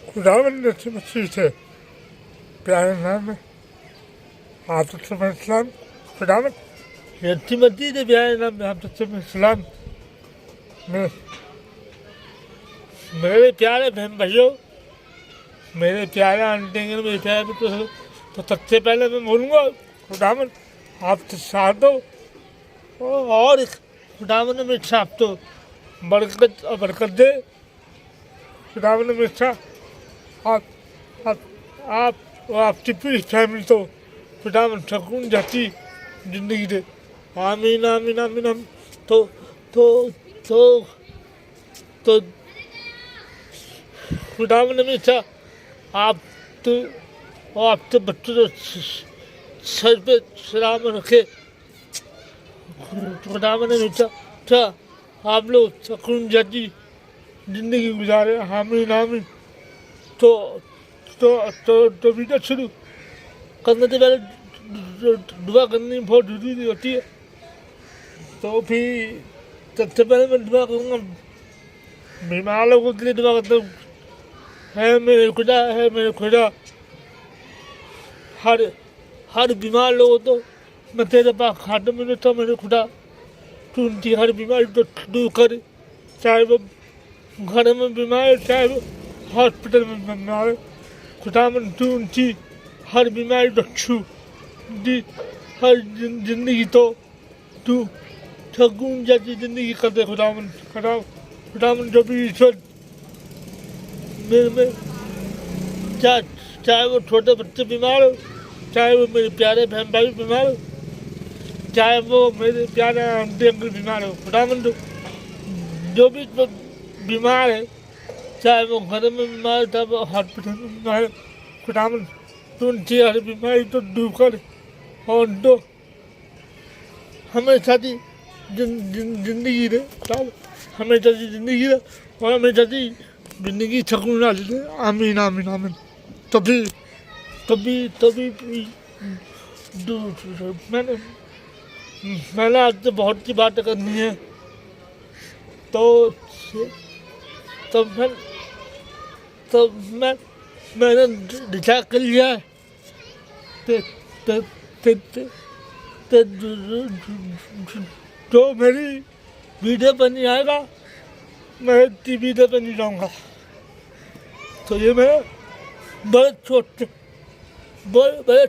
खुदावन जैसी मसीह थे प्यारे नाम में आप इस्लाम खुदावन जैसी मसीह थे प्यारे नाम में आप इस्लाम में मेरे प्यारे बहन भाइयों, मेरे प्यारे आंटी मेरे प्यारे तो सबसे पहले मैं बोलूँगा खुदावन आपसे साथ दो और खुदावन में साथ तो बरकत दे। खुदावन में साथ आप आपकी पूरी फैमिली तो खुदावन सुकून जाती जिंदगी दे। आमीन आमीन आमीन। हम तो खुदावन में साथ आप तो आपके बच्चों को सर पे सलाम रखे। खुदावन ने अच्छा आप लोग सुकून जाती जिंदगी गुजारे। आमीन आमीन। तो वीडियो शुरू करने से पहले दुआ करनी बहुत जरूरी होती है। तो फिर सबसे पहले मैं दुआ करूँगा बीमार लोगों के लिए दुआ करता हूँ। है मेरे खुदा हर बीमार लोगों तो मैं तेरे पास खाते में रहता हूँ। मेरे खुदा तू उनकी हर बीमारी तो दूर कर, चाहे वो घर में बीमार है चाहे वो हॉस्पिटल में बीमार है। खुदा मन तू उनकी हर बीमारी तो छू दी, हर जिंदगी तो तू सुकून जैसी जिंदगी कर दे। खुदा मन जो भी ईश्वर मेरे में चाहे वो छोटे बच्चे बीमार हो, चाहे वो मेरे प्यारे बहन भाई बीमार हो, चाहे वो मेरे प्यारे आंटी अंकल बीमार हो। खुदावन जो भी बीमार है, चाहे वो घर में बीमार है चाहे वो हॉस्पिटल में बीमार है, खुदावन तू उनकी हर बीमारी तो दूर कर और तो हमेशा की जिंदगी दे। हमेशा की जिंदगी दे और हमेशा की जिंदगी सुकून वाली दे। आमीन आमीन आमीन। तभी मैंने आज से बहुत सी बातें करनी है। तो मैंने डिसाइड कर लिया है जो मेरी वीडियो पर नहीं आएगा मैं टीवी पे नहीं जाऊँगा। तो ये मैं बड़े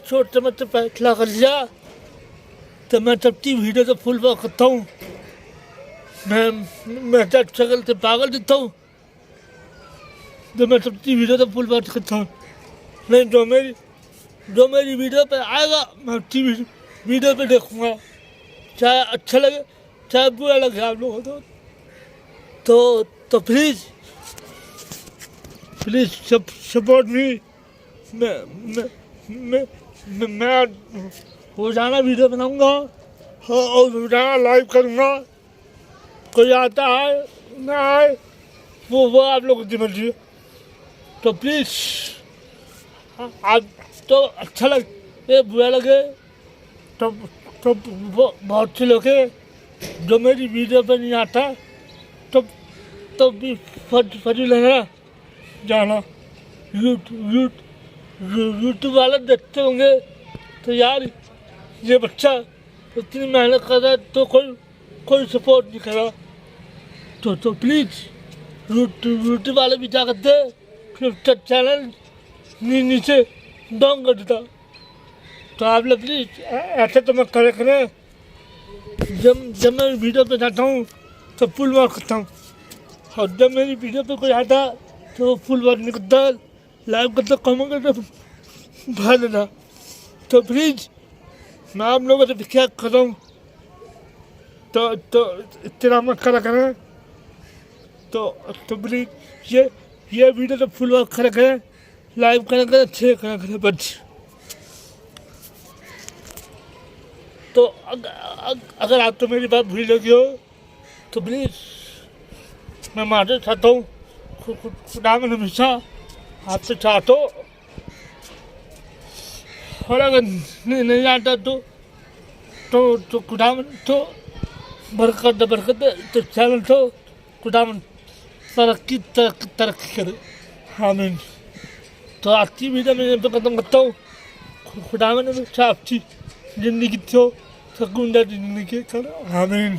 छोटे में तो फैसला कर लिया। तो मैं सबकी वीडियो तो फुल वर्क करता हूँ। मैं शक्ल से पागल दिखता हूँ तो मैं सबकी वीडियो तो फुल वर्क करता हूँ। नहीं जो मेरी वीडियो पे आएगा मैं उसकी वीडियो पे देखूँगा, चाहे अच्छा लगे चाहे बुरा लगे आप लोगों को। तो प्लीज़ सपोर्ट मी। मैं रोजाना वीडियो बनाऊंगा और रोजाना लाइव करूंगा। कोई आता है ना आए वो आप लोगों की मर्जी है। तो प्लीज़ आप तो अच्छा लगे बुरा लगे तो बहुत से लोग हैं जो मेरी वीडियो पे नहीं आता तो भी फर्जी लगना जाना। यूट्यूब वाले देखते होंगे तो यार ये बच्चा इतनी मेहनत कर रहा है तो कोई सपोर्ट नहीं कर रहा। तो प्लीज़ यूट्यूब वाले भी क्या करते फिर चैनल नीचे डाउन कर देता। तो आप लोग प्लीज़ ऐसे तो मैं करें जब मैं वीडियो पे जाता हूँ तो फुल वर्क करता हूँ और जब मेरी वीडियो पे कोई आता तो फुल वर्क नहीं करता, लाइव करता कमेंट करता भाग देता। तो प्लीज़ मैं आप लोगों से विख्यात कर रहा हूँ तो इतना मत करा करें। तो प्लीज़ ये वीडियो तो फुल वर्क करा करें, लाइव करा करें, अच्छे करा करें बस। तो अगर आप तो मेरी बात भूल लगी हो तो प्लीज़ मैं माफी चाहता हूँ। खुदा में हमेशा आपसे चाहता हूँ और अगर नहीं आता तो खुदा में तो बरकत तो चैनल तो खुदावन तरक्की तरक्की तरक्की करे आमीन। तो आज की वीडियो में यहाँ पे खत्म करता हूँ। खुदावन ने आपकी ज़िंदगी तो सुकून ज़िंदगी करे आमीन।